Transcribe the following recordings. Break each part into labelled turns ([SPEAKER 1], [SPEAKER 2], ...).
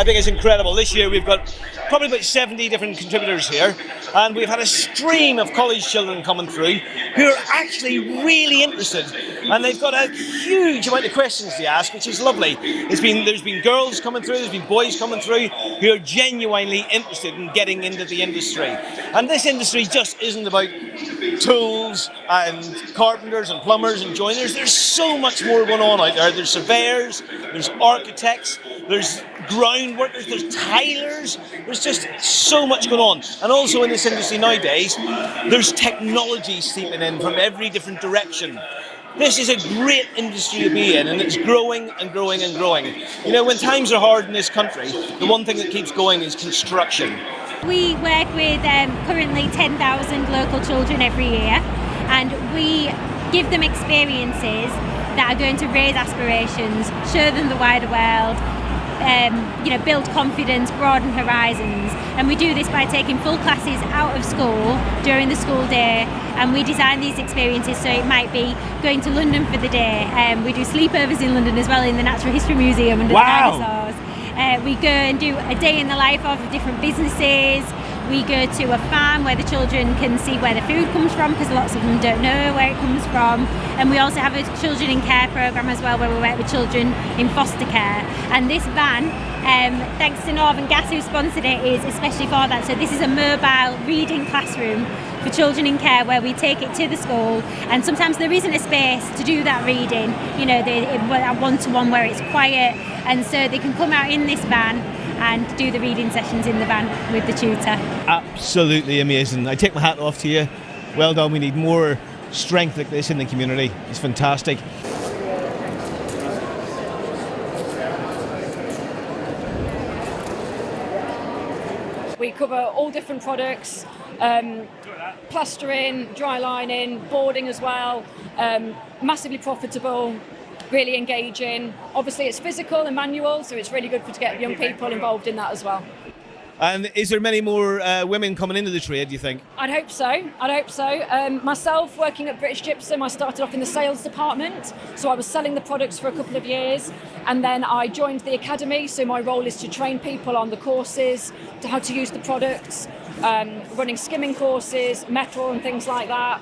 [SPEAKER 1] think it's incredible. This year we've got probably about 70 different contributors here, and we've had a stream of college children coming through who are actually really interested, and they've got a huge amount of questions to ask, which is lovely. There's been girls coming through, there's been boys coming through who are genuinely interested in getting into the industry. And this industry just isn't about tools and carpenters and plumbers and joiners. There's so much more going on out there. There's surveyors, there's architects, there's ground workers, there's tilers. There's just so much going on. And also in this industry nowadays, there's technology seeping in from every different direction. This is a great industry to be in, and it's growing and growing and growing. You know, when times are hard in this country, the one thing that keeps going is construction.
[SPEAKER 2] We work with currently 10,000 local children every year, and we give them experiences that are going to raise aspirations, show them the wider world, build confidence, broaden horizons. And we do this by taking full classes out of school during the school day, and we design these experiences. So it might be going to London for the day. We do sleepovers in London as well, in the Natural History Museum under the dinosaurs. We go and do a day in the life of different businesses. We go to a farm where the children can see where the food comes from, because lots of them don't know where it comes from. And we also have a children in care programme as well, where we work with children in foster care. And this van, thanks to Northern Gas who sponsored it, is especially for that. So this is a mobile reading classroom for children in care, where we take it to the school, and sometimes there isn't a space to do that reading, a one-to-one where it's quiet, and so they can come out in this van and do the reading sessions in the van with the tutor.
[SPEAKER 1] Absolutely amazing. I take my hat off to you. Well done. We need more strength like this in the community. It's fantastic.
[SPEAKER 3] We cover all different products, plastering, dry lining, boarding as well, massively profitable, really engaging. Obviously it's physical and manual, so it's really good to get young people involved in that as well.
[SPEAKER 1] And is there many more women coming into the trade, do you think?
[SPEAKER 3] I'd hope so. Myself, working at British Gypsum, I started off in the sales department, so I was selling the products for a couple of years, and then I joined the academy, so my role is to train people on the courses, to how to use the products, running skimming courses, metal and things like that.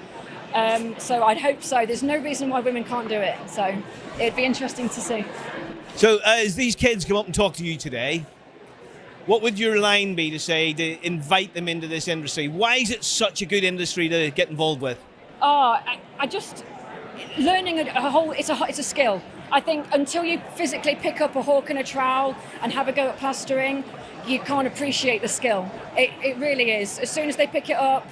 [SPEAKER 3] So I'd hope so. There's no reason why women can't do it, so it'd be interesting to see.
[SPEAKER 1] So as these kids come up and talk to you today, what would your line be to say to invite them into this industry? Why is it such a good industry to get involved with?
[SPEAKER 3] I just learning it's a skill. I think until you physically pick up a hawk and a trowel and have a go at plastering, you can't appreciate the skill. It really is. As soon as they pick it up,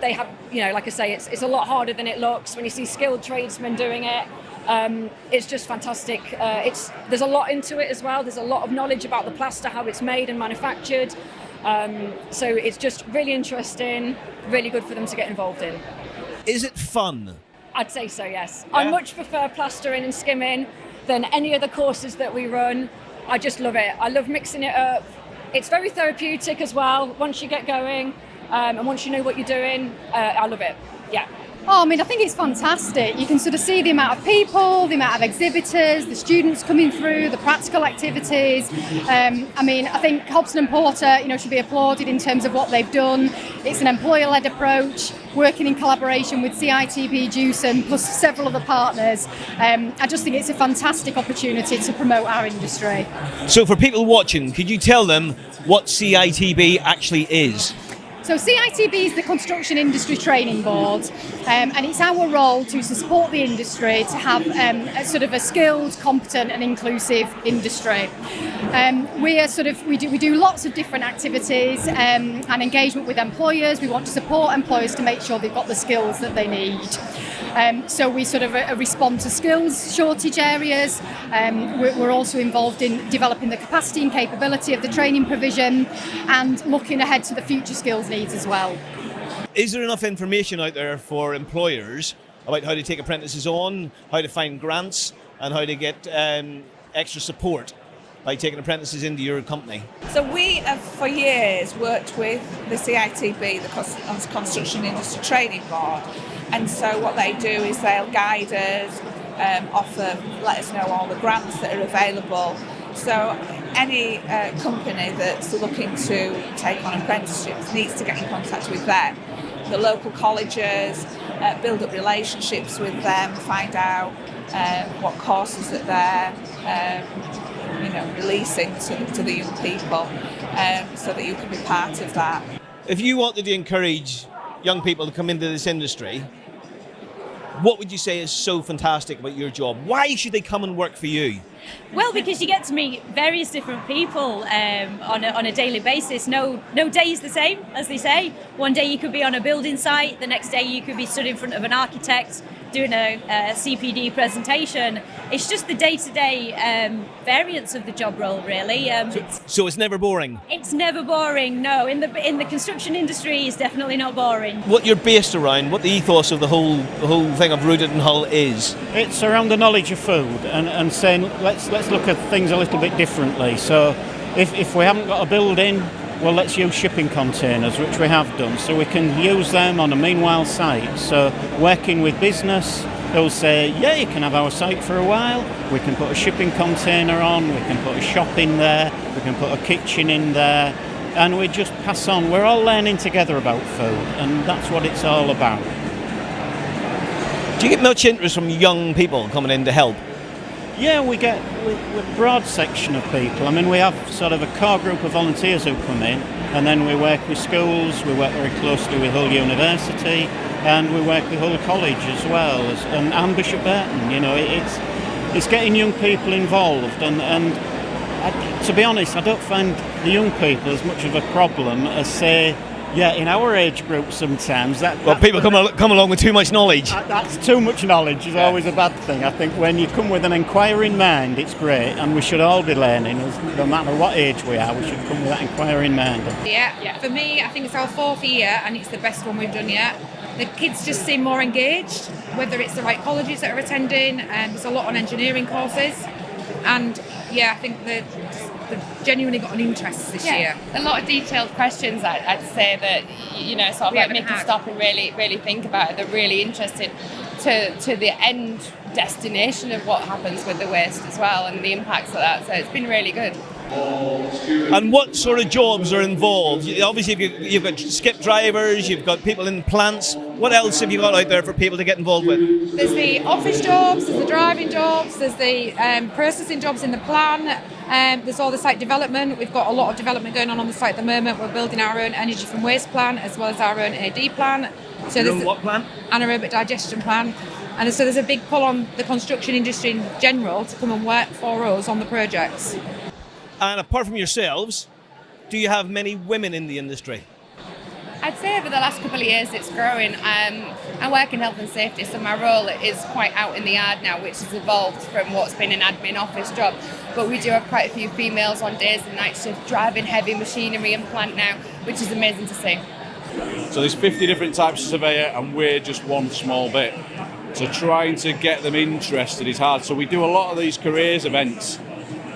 [SPEAKER 3] they have, like I say, it's a lot harder than it looks when you see skilled tradesmen doing it. It's just fantastic. There's a lot into it as well. There's a lot of knowledge about the plaster, how it's made and manufactured. So it's just really interesting, really good for them to get involved in.
[SPEAKER 1] Is it fun?
[SPEAKER 3] I'd say so, yes.
[SPEAKER 1] Yeah.
[SPEAKER 3] I much prefer plastering and skimming than any other courses that we run. I just love it. I love mixing it up. It's very therapeutic as well once you get going, and once you know what you're doing. I love it, yeah.
[SPEAKER 4] Oh, I think it's fantastic. You can sort of see the amount of people, the amount of exhibitors, the students coming through, the practical activities. I think Hobson Porter, should be applauded in terms of what they've done. It's an employer-led approach, working in collaboration with CITB, Jewson, plus several other partners. I just think it's a fantastic opportunity to promote our industry.
[SPEAKER 1] So for people watching, could you tell them what CITB actually is?
[SPEAKER 4] So CITB is the Construction Industry Training Board, and it's our role to support the industry to have a skilled, competent and inclusive industry. We do lots of different activities and engagement with employers. We want to support employers to make sure they've got the skills that they need. So we respond to skills shortage areas. We're also involved in developing the capacity and capability of the training provision and looking ahead to the future skills needs as well.
[SPEAKER 1] Is there enough information out there for employers about how to take apprentices on, how to find grants and how to get extra support by taking apprentices into your company?
[SPEAKER 5] So we have for years worked with the CITB, the Construction Industry Training Board, and so what they do is they'll guide us, let us know all the grants that are available. So any company that's looking to take on apprenticeships needs to get in contact with them, the local colleges, build up relationships with them, find out what courses that they're releasing to the young people, so that you can be part of that.
[SPEAKER 1] If you wanted to encourage young people to come into this industry, what would you say is so fantastic about your job? Why should they come and work for you?
[SPEAKER 6] Well, because you get to meet various different people on a daily basis. No day is the same, as they say. One day you could be on a building site, the next day you could be stood in front of an architect doing a CPD presentation. It's just the day-to-day variance of the job role, really.
[SPEAKER 1] So it's never boring?
[SPEAKER 6] It's never boring, no. In the construction industry, it's definitely not boring.
[SPEAKER 1] What you're based around, what the ethos of the whole thing of Rooted in Hull is?
[SPEAKER 7] It's around the knowledge of food and saying let's look at things a little bit differently. So if we haven't got a building, well, let's use shipping containers, which we have done, so we can use them on a meanwhile site. So working with business, they'll say, yeah, you can have our site for a while, we can put a shipping container on, we can put a shop in there, we can put a kitchen in there, and we just pass on. We're all learning together about food, and that's what it's all about.
[SPEAKER 1] Do you get much interest from young people coming in to help?
[SPEAKER 7] Yeah, we're a broad section of people. I mean, we have sort of a core group of volunteers who come in, and then we work with schools, we work very closely with Hull University, and we work with Hull College as well, and Bishop Burton. You know, it's getting young people involved, and to be honest, I don't find the young people as much of a problem as, say, in our age group sometimes.
[SPEAKER 1] People come along with too much knowledge.
[SPEAKER 7] That's too much knowledge is always a bad thing. I think when you come with an inquiring mind, it's great, and we should all be learning. No matter what age we are, we should come with that inquiring mind.
[SPEAKER 8] Yeah. For me, I think it's our 4th year, and it's the best one we've done yet. The kids just seem more engaged, whether it's the right colleges that are attending, and there's a lot on engineering courses. And I think they've genuinely got an interest this year.
[SPEAKER 9] A lot of detailed questions. I'd say that sort of like make them stop and really think about it. They're really interested to the end destination of what happens with the waste as well, and the impacts of that. So it's been really good.
[SPEAKER 1] And what sort of jobs are involved? Obviously, you've got skip drivers, you've got people in plants. What else have you got out there for people to get involved with?
[SPEAKER 8] There's the office jobs, there's the driving jobs, there's the processing jobs in the plant. There's all the site development. We've got a lot of development going on the site at the moment. We're building our own energy from waste plant as well as our own AD plant. So
[SPEAKER 1] Your own what plant?
[SPEAKER 8] Anaerobic digestion plant. And so there's a big pull on the construction industry in general to come and work for us on the projects.
[SPEAKER 1] And apart from yourselves, do you have many women in the industry?
[SPEAKER 9] I'd say over the last couple of years it's growing. I work in health and safety, so my role is quite out in the yard now, which has evolved from what's been an admin office job. But we do have quite a few females on days and night shift driving heavy machinery and plant now, which is amazing to see.
[SPEAKER 10] So there's 50 different types of surveyor, and we're just one small bit. So trying to get them interested is hard. So we do a lot of these careers events,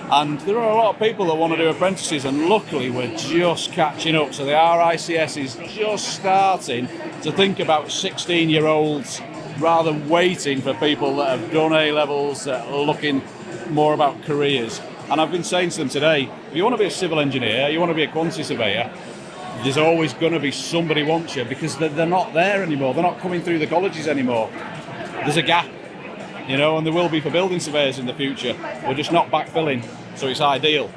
[SPEAKER 10] and there are a lot of people that want to do apprentices, and luckily we're just catching up. So the RICS is just starting to think about 16-year-olds rather than waiting for people that have done A-levels, that are looking more about careers. And I've been saying to them today, if you want to be a civil engineer, you want to be a quantity surveyor, there's always going to be somebody wants you, because they're not there anymore. They're not coming through the colleges anymore. There's a gap, and there will be for building surveyors in the future. We're just not backfilling, so it's ideal.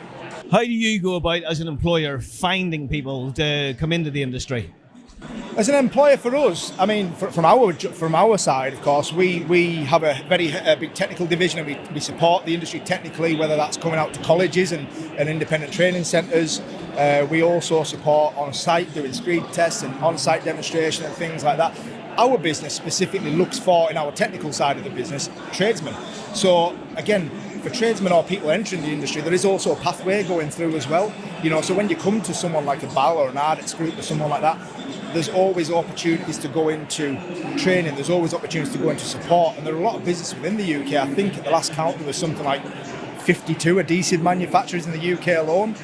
[SPEAKER 1] How do you go about, as an employer, finding people to come into the industry?
[SPEAKER 11] As an employer for us, I mean, from our side, of course, we have a very big technical division, and we support the industry technically, whether that's coming out to colleges and independent training centres. We also support on-site, doing screed tests and on-site demonstration and things like that. Our business specifically looks for, in our technical side of the business, tradesmen. So again, for tradesmen or people entering the industry, there is also a pathway going through as well. So when you come to someone like a BAL or an Ardex group or someone like that, there's always opportunities to go into training, there's always opportunities to go into support, and there are a lot of businesses within the UK. I think at the last count there was something like 52 adhesive manufacturers in the UK alone.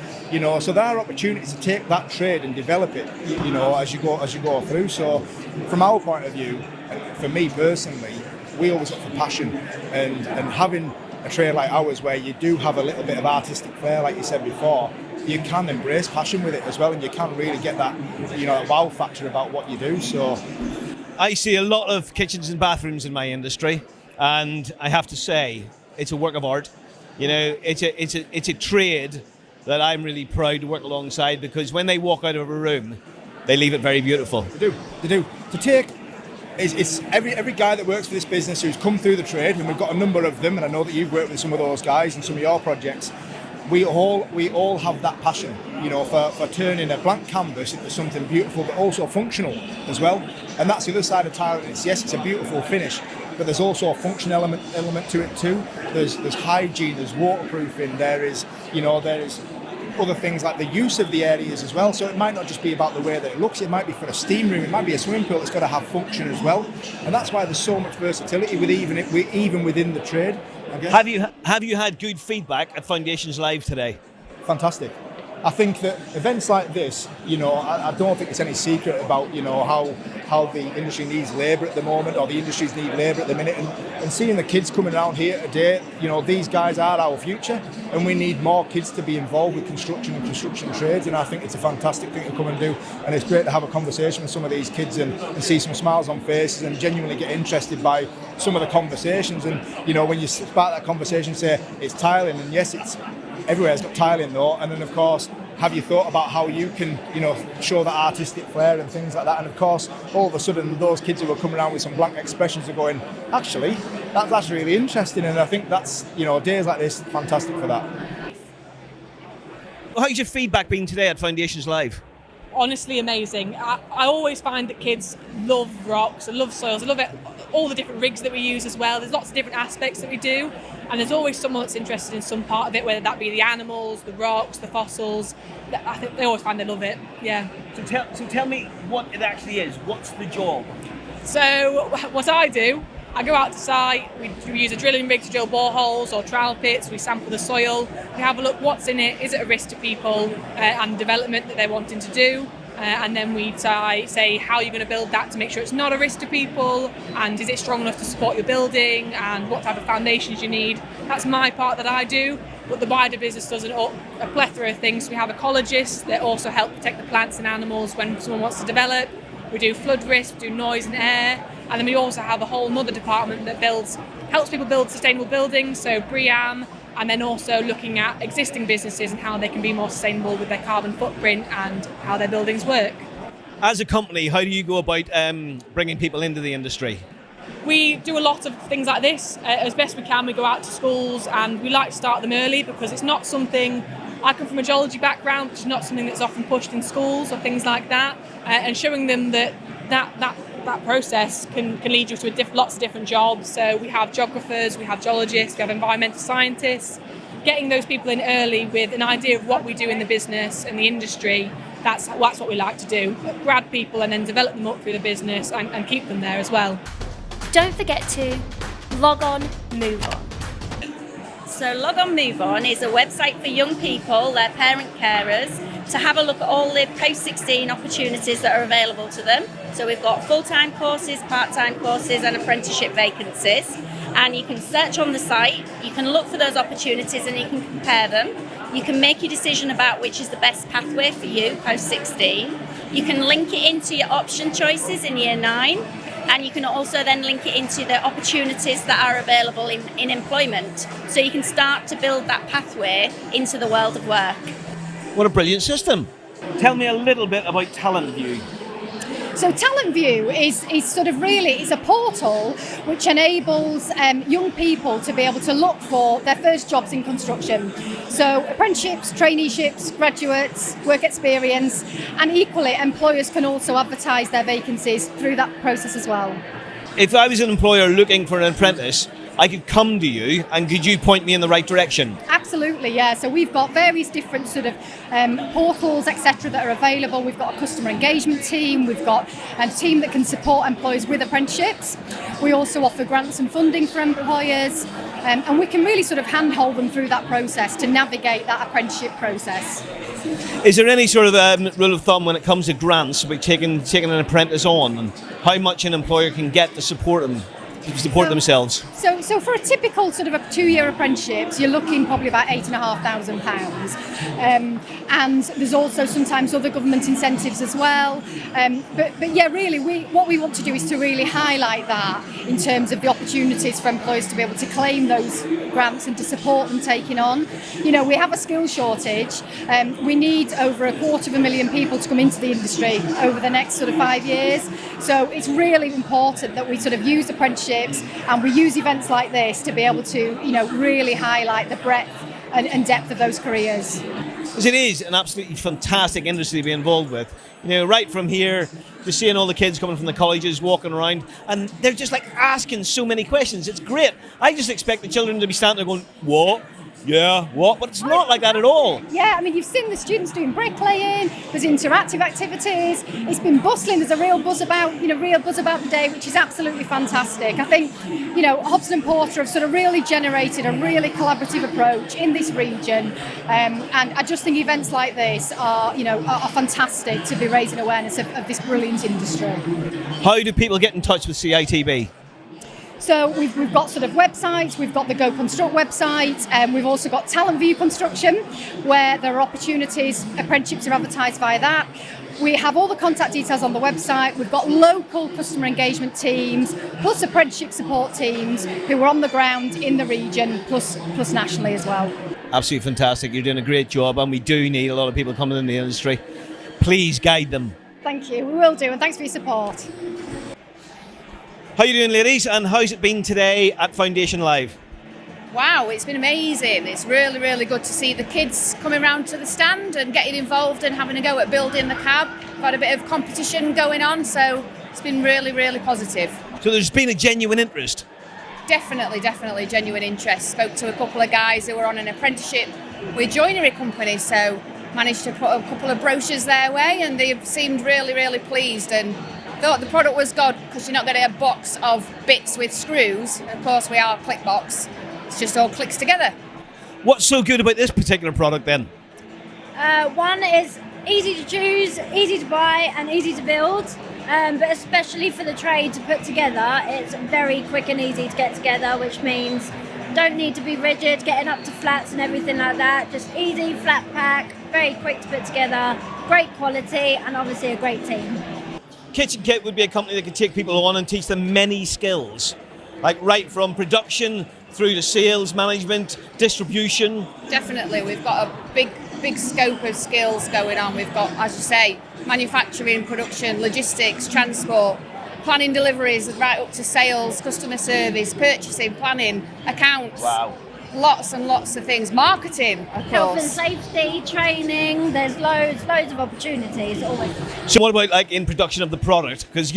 [SPEAKER 11] So there are opportunities to take that trade and develop it, as you go through. So from our point of view, and for me personally, we always look for passion and having a trade like ours, where you do have a little bit of artistic flair, like you said before, you can embrace passion with it as well, and you can really get that, wow factor about what you do. So
[SPEAKER 1] I see a lot of kitchens and bathrooms in my industry, and I have to say, it's a work of art. It's a trade that I'm really proud to work alongside, because when they walk out of a room, they leave it very beautiful.
[SPEAKER 11] They do. To take, it's every guy that works for this business who's come through the trade, and we've got a number of them, and I know that you've worked with some of those guys in some of your projects. We all have that passion, for turning a blank canvas into something beautiful, but also functional as well. And that's the other side of tiling. It's a beautiful finish, but there's also a function element to it too. There's hygiene, there's waterproofing, there is other things like the use of the areas as well. So it might not just be about the way that it looks, it might be for a steam room, it might be a swimming pool that's got to have function as well. And that's why there's so much versatility even within the trade, I guess.
[SPEAKER 1] Have you had good feedback at Foundations Live today?
[SPEAKER 11] Fantastic. I think that events like this, I don't think it's any secret about, how the industry needs labour at the moment, or the industries need labour at the minute, and seeing the kids coming around here today, these guys are our future, and we need more kids to be involved with construction and construction trades, and I think it's a fantastic thing to come and do, and it's great to have a conversation with some of these kids and see some smiles on faces and genuinely get interested by some of the conversations. And when you spark that conversation, say it's tiling, and yes, it's everywhere's got tiling though, and then of course, have you thought about how you can, show that artistic flair and things like that? And of course, all of a sudden, those kids who are coming around with some blank expressions are going, actually, that's really interesting. And I think that's, days like this, fantastic for that.
[SPEAKER 1] How's your feedback been today at Foundations Live?
[SPEAKER 12] Honestly amazing. I always find that kids love rocks, they love soils, they love all the different rigs that we use as well. There's lots of different aspects that we do, and there's always someone that's interested in some part of it, whether that be the animals, the rocks, the fossils. I think they always find they love it, yeah.
[SPEAKER 1] So tell me what it actually is. What's the job?
[SPEAKER 12] So what I do, I go out to site, we use a drilling rig to drill boreholes or trial pits, we sample the soil, we have a look what's in it, is it a risk to people and development that they're wanting to do, and then we say how you're going to build that to make sure it's not a risk to people, and is it strong enough to support your building, and what type of foundations you need. That's my part that I do, but the wider business does a plethora of things. We have ecologists that also help protect the plants and animals when someone wants to develop. We do flood risk, we do noise and air, and then we also have a whole other department that helps people build sustainable buildings, so BREEAM, and then also looking at existing businesses and how they can be more sustainable with their carbon footprint and how their buildings work.
[SPEAKER 1] As a company, how do you go about bringing people into the industry?
[SPEAKER 12] We do a lot of things like this. As best we can, we go out to schools, and we like to start them early because it's not something. I come from a geology background, which is not something that's often pushed in schools or things like that, and showing them that process can lead you to lots of different jobs. So we have geographers, we have geologists, we have environmental scientists. Getting those people in early with an idea of what we do in the business and the industry, that's what we like to do. Grad people and then develop them up through the business and keep them there as well.
[SPEAKER 13] Don't forget to log on, move on.
[SPEAKER 6] So Log On Move On is a website for young people, their parent carers, to have a look at all the post-16 opportunities that are available to them. So we've got full-time courses, part-time courses and apprenticeship vacancies. And you can search on the site, you can look for those opportunities and you can compare them. You can make your decision about which is the best pathway for you post-16. You can link it into your option choices in Year 9. And you can also then link it into the opportunities that are available in employment. So you can start to build that pathway into the world of work.
[SPEAKER 1] What a brilliant system. Tell me a little bit about Talent View.
[SPEAKER 4] So Talent View is sort of really is a portal which enables young people to be able to look for their first jobs in construction. So apprenticeships, traineeships, graduates, work experience, and equally employers can also advertise their vacancies through that process as well.
[SPEAKER 1] If I was an employer looking for an apprentice, I could come to you, and could you point me in the right direction?
[SPEAKER 4] Absolutely, yeah. So we've got various different sort of portals, etc., that are available. We've got a customer engagement team. We've got a team that can support employers with apprenticeships. We also offer grants and funding for employers, and we can really sort of handhold them through that process to navigate that apprenticeship process.
[SPEAKER 1] Is there any sort of rule of thumb when it comes to grants about taking an apprentice on, and how much an employer can get to support them? support themselves?
[SPEAKER 4] So for a typical sort of a 2-year apprenticeship, you're looking probably about £8,500. And there's also sometimes other government incentives as well. But yeah, really, what we want to do is to really highlight that in terms of the opportunities for employers to be able to claim those grants and to support them taking on. You know, we have a skills shortage. We need over 250,000 people to come into the industry over the next sort of 5 years. So it's really important that we sort of use apprenticeships and we use events like this to be able to, you know, really highlight the breadth and depth of those careers.
[SPEAKER 1] Because it is an absolutely fantastic industry to be involved with. You know, right from here, just seeing all the kids coming from the colleges, walking around, and they're just like asking so many questions. It's great. I just expect the children to be standing there going, what? Yeah, what? But it's not like that at all.
[SPEAKER 4] Yeah, I mean, you've seen the students doing bricklaying, there's interactive activities, it's been bustling, there's a real buzz about the day, which is absolutely fantastic. I think, you know, Hobson Porter have sort of really generated a really collaborative approach in this region, and I just think events like this are fantastic to be raising awareness of this brilliant industry.
[SPEAKER 1] How do people get in touch with CITB?
[SPEAKER 4] So we've got sort of websites, we've got the Go Construct website, and we've also got Talent View Construction, where there are opportunities, apprenticeships are advertised via that. We have all the contact details on the website. We've got local customer engagement teams, plus apprenticeship support teams who are on the ground in the region, plus nationally as well.
[SPEAKER 1] Absolutely fantastic. You're doing a great job, and we do need a lot of people coming in the industry. Please guide them.
[SPEAKER 4] Thank you, we will do, and thanks for your support.
[SPEAKER 1] How are you doing, ladies, and how's it been today at Foundation Live?
[SPEAKER 14] Wow, it's been amazing. It's really, really good to see the kids coming round to the stand and getting involved and having a go at building the cab. We've had a bit of competition going on, so it's been really, really positive.
[SPEAKER 1] So there's been a genuine interest?
[SPEAKER 14] Definitely genuine interest. Spoke to a couple of guys who were on an apprenticeship with joinery companies, so managed to put a couple of brochures their way, and they seemed really, really pleased and thought the product was good, because you're not going to get a box of bits with screws. Of course, we are click box. It's just all clicks together.
[SPEAKER 1] What's so good about this particular product then?
[SPEAKER 2] One is easy to choose, easy to buy and easy to build, but especially for the trade to put together, it's very quick and easy to get together, which means don't need to be rigid, getting up to flats and everything like that. Just easy, flat pack, very quick to put together, great quality and obviously a great team.
[SPEAKER 1] Kitchen Kit would be a company that could take people on and teach them many skills, like right from production through to sales management, distribution.
[SPEAKER 14] Definitely, we've got a big scope of skills going on. We've got, as you say, manufacturing, production, logistics, transport, planning deliveries, right up to sales, customer service, purchasing, planning, accounts.
[SPEAKER 1] Wow.
[SPEAKER 14] Lots and lots of things. Marketing, of course.
[SPEAKER 2] Health and safety, training, there's loads of opportunities always.
[SPEAKER 1] So what about like in production of the product? Because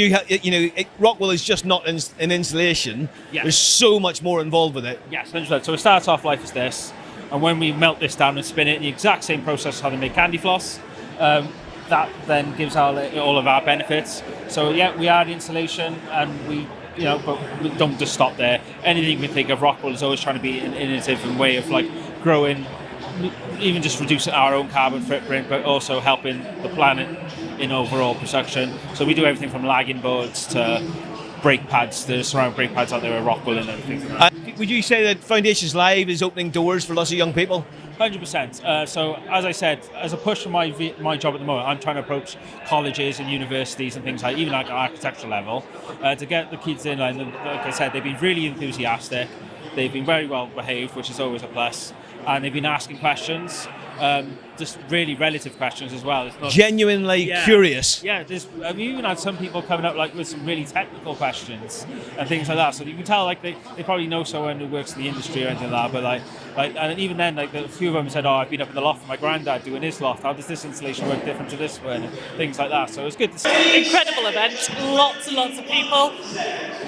[SPEAKER 1] Rockwell is just not an installation.
[SPEAKER 15] Yeah.
[SPEAKER 1] There's so much more involved with it.
[SPEAKER 15] Yes, 100%. So it starts off life as this, and when we melt this down and spin it, the exact same process as how they make candy floss, that then gives all of our benefits. So yeah, we are the installation, and but we don't just stop there. Anything we think of, Rockwell is always trying to be an innovative way of like growing, even just reducing our own carbon footprint, but also helping the planet in overall production. So we do everything from lagging boards to brake pads. There's ceramic brake pads out there at Rockwell and everything.
[SPEAKER 1] Would you say that Foundations Live is opening doors for lots of young people?
[SPEAKER 15] 100%. So as I said, as a push for my job at the moment, I'm trying to approach colleges and universities and things like, even like architectural level, to get the kids in. And like I said, they've been really enthusiastic. They've been very well behaved, which is always a plus. And they've been asking questions, just really relative questions as well. It's not
[SPEAKER 1] genuinely curious.
[SPEAKER 15] Yeah, we even had some people coming up like with some really technical questions and things like that. So you can tell like they probably know someone who works in the industry or anything like that. But like and even then, like a few of them said, "Oh, I've been up in the loft with my granddad doing his loft. How does this installation work different to this one?" And things like that. So it's good to see.
[SPEAKER 16] Incredible event. Lots and lots of people.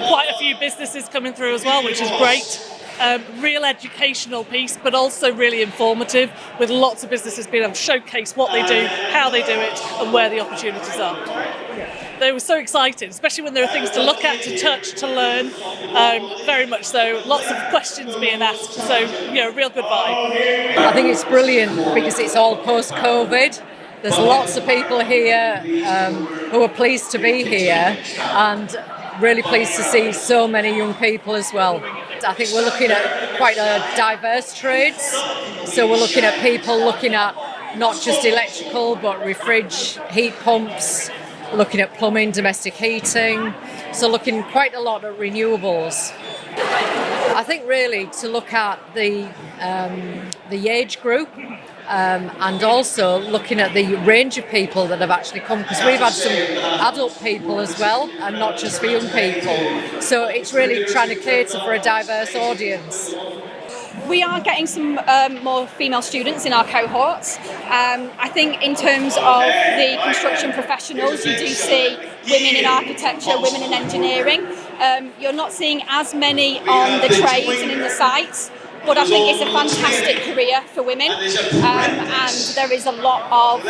[SPEAKER 16] Quite a few businesses coming through as well, which is great. Real educational piece, but also really informative, with lots of businesses being able to showcase what they do, how they do it, and where the opportunities are. They were so excited, especially when there are things to look at, to touch, to learn. Very much so. Lots of questions being asked. So, real good vibe.
[SPEAKER 17] I think it's brilliant because it's all post-COVID. There's lots of people here who are pleased to be here, and really pleased to see so many young people as well. I think we're looking at quite a diverse trades. So we're looking at people looking at not just electrical, but refrig, heat pumps, looking at plumbing, domestic heating. So looking quite a lot at renewables. I think really to look at the age group and also looking at the range of people that have actually come, because we've had some adult people as well and not just for young people. So it's really trying to cater for a diverse audience.
[SPEAKER 18] We are getting some more female students in our cohorts. I think in terms of the construction professionals, you do see women in architecture, women in engineering. You're not seeing as many on the trades and in the sites, but I think it's a fantastic career for women, and there is a lot of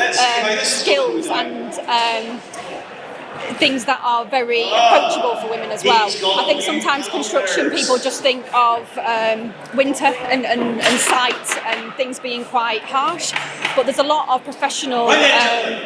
[SPEAKER 18] skills and things that are very approachable for women as well. I think sometimes construction people just think of winter and site and things being quite harsh, but there's a lot of professional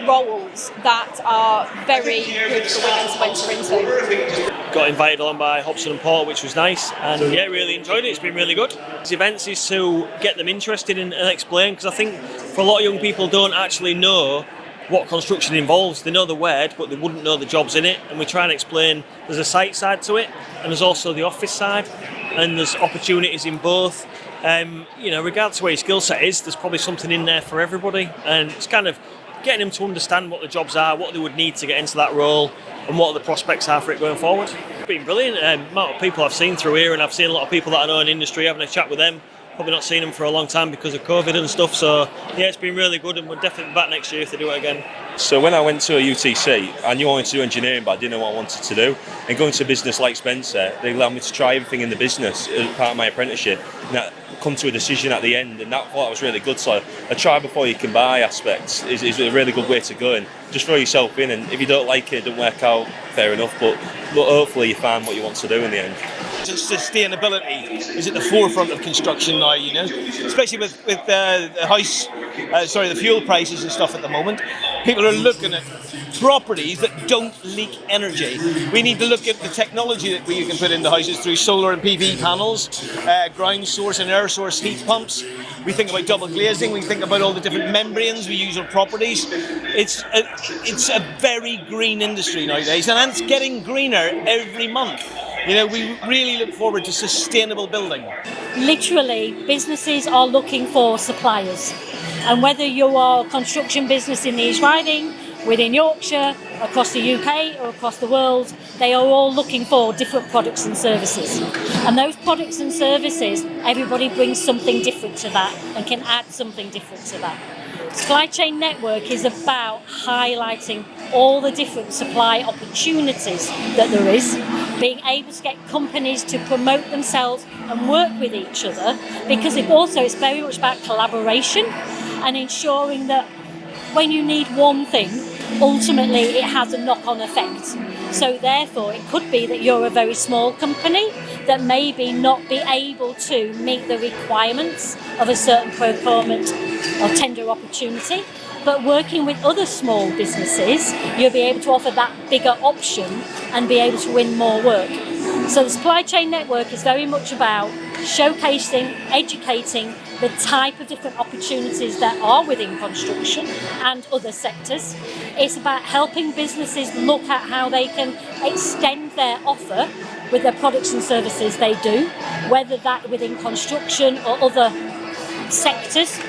[SPEAKER 18] roles that are very good for women to enter into.
[SPEAKER 1] Got invited along by Hobson Porter, which was nice, and yeah, really enjoyed it. It's been really good. These events is to get them interested in and explain, because I think for a lot of young people don't actually know what construction involves. They know the word, but they wouldn't know the jobs in it, and we try and explain there's a site side to it and there's also the office side, and there's opportunities in both. Regardless of where your skill set is, there's probably something in there for everybody, and it's kind of getting them to understand what the jobs are, what they would need to get into that role, and what the prospects are for it going forward. It's been brilliant. Amount of people I've seen through here, and I've seen a lot of people that I know in industry, having a chat with them. Probably not seen them for a long time because of COVID and stuff, so yeah, it's been really good, and we're definitely back next year if they do it again.
[SPEAKER 19] So when I went to a UTC, I knew I wanted to do engineering, but I didn't know what I wanted to do. And going to a business like Spencer, they allowed me to try everything in the business as part of my apprenticeship, and that come to a decision at the end, and that thought was really good. So a try before you can buy aspect is a really good way to go, and just throw yourself in, and if you don't like it, it don't work out, fair enough, but hopefully you find what you want to do in the end.
[SPEAKER 1] Sustainability is at the forefront of construction now, especially with the fuel prices and stuff at the moment. People are looking at properties that don't leak energy. We need to look at the technology that we can put into houses through solar and PV panels, ground source and air source heat pumps. We think about double glazing. We think about all the different membranes we use on properties. It's a very green industry nowadays, and it's getting greener every month. We really look forward to sustainable building.
[SPEAKER 20] Literally, businesses are looking for suppliers. And whether you are a construction business in the East Riding, within Yorkshire, across the UK or across the world, they are all looking for different products and services. And those products and services, everybody brings something different to that and can add something different to that. Supply Chain Network is about highlighting all the different supply opportunities that there is, being able to get companies to promote themselves and work with each other, because it's very much about collaboration and ensuring that when you need one thing, ultimately it has a knock-on effect. So therefore it could be that you're a very small company that maybe not be able to meet the requirements of a certain procurement or tender opportunity, but working with other small businesses, you'll be able to offer that bigger option and be able to win more work. So the Supply Chain Network is very much about showcasing, educating the type of different opportunities that are within construction and other sectors. It's about helping businesses look at how they can extend their offer with the products and services they do, whether that within construction or other sectors.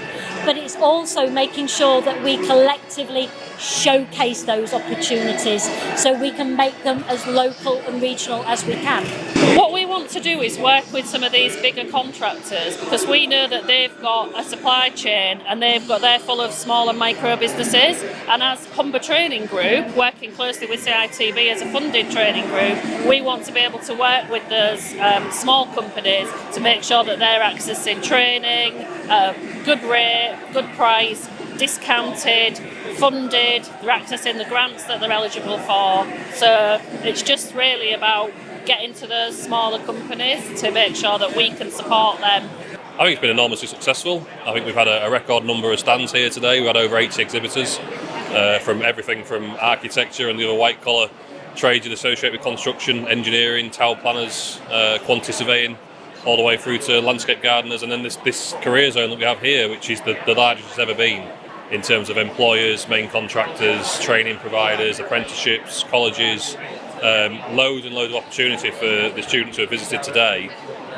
[SPEAKER 20] But it's also making sure that we collectively showcase those opportunities so we can make them as local and regional as we can.
[SPEAKER 21] What we want to do is work with some of these bigger contractors, because we know that they've got a supply chain and they're full of small and micro businesses, and as Humber Training Group, working closely with CITB as a funded training group, we want to be able to work with those small companies to make sure that they're accessing training, good rate, good price, discounted, funded, they're accessing the grants that they're eligible for. So it's just really about getting to those smaller companies to make sure that we can support them.
[SPEAKER 22] I think it's been enormously successful. I think we've had a record number of stands here today. We've had over 80 exhibitors from everything from architecture and the other white collar trades you'd associate with construction, engineering, tower planners, quantity surveying, all the way through to landscape gardeners, and then this career zone that we have here, which is the largest it's ever been in terms of employers, main contractors, training providers, apprenticeships, colleges, loads and loads of opportunity for the students who have visited today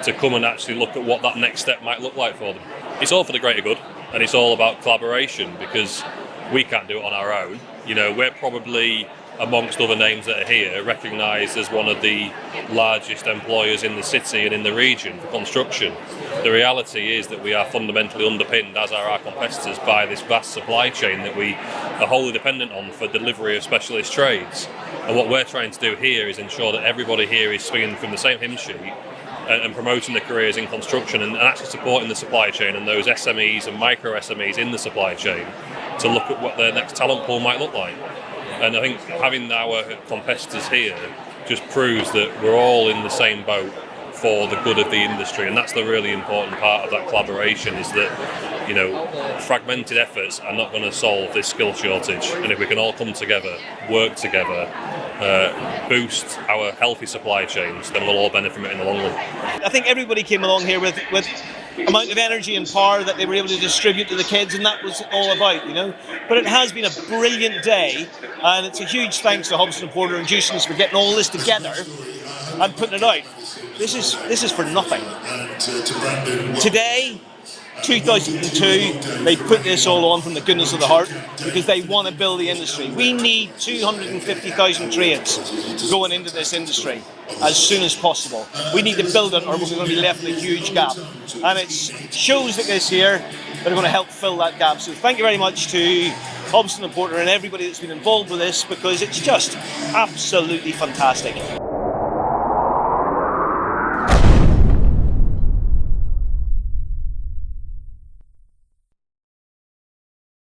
[SPEAKER 22] to come and actually look at what that next step might look like for them. It's all for the greater good, and it's all about collaboration, because we can't do it on our own. You know, we're probably, amongst other names that are here, recognised as one of the largest employers in the city and in the region for construction. The reality is that we are fundamentally underpinned, as are our competitors, by this vast supply chain that we are wholly dependent on for delivery of specialist trades. And what we're trying to do here is ensure that everybody here is swinging from the same hymn sheet and promoting the careers in construction and actually supporting the supply chain and those SMEs and micro SMEs in the supply chain to look at what their next talent pool might look like. And I think having our competitors here just proves that we're all in the same boat for the good of the industry, and that's the really important part of that collaboration, is that, you know, fragmented efforts are not going to solve this skill shortage, and if we can all come together, work together, boost our healthy supply chains, then we'll all benefit from it in the long run.
[SPEAKER 1] I think everybody came along here with amount of energy and power that they were able to distribute to the kids, and that was all about, you know. But it has been a brilliant day, and it's a huge thanks to Hobson Porter and Jewson for getting all this together and putting it out. This is for nothing. Today, 2002, they put this all on from the goodness of the heart because they want to build the industry. We need 250,000 trades going into this industry as soon as possible. We need to build it, or we're going to be left with a huge gap. And it's shows like this here that are going to help fill that gap. So thank you very much to Hobson and Porter and everybody that's been involved with this, because it's just absolutely fantastic.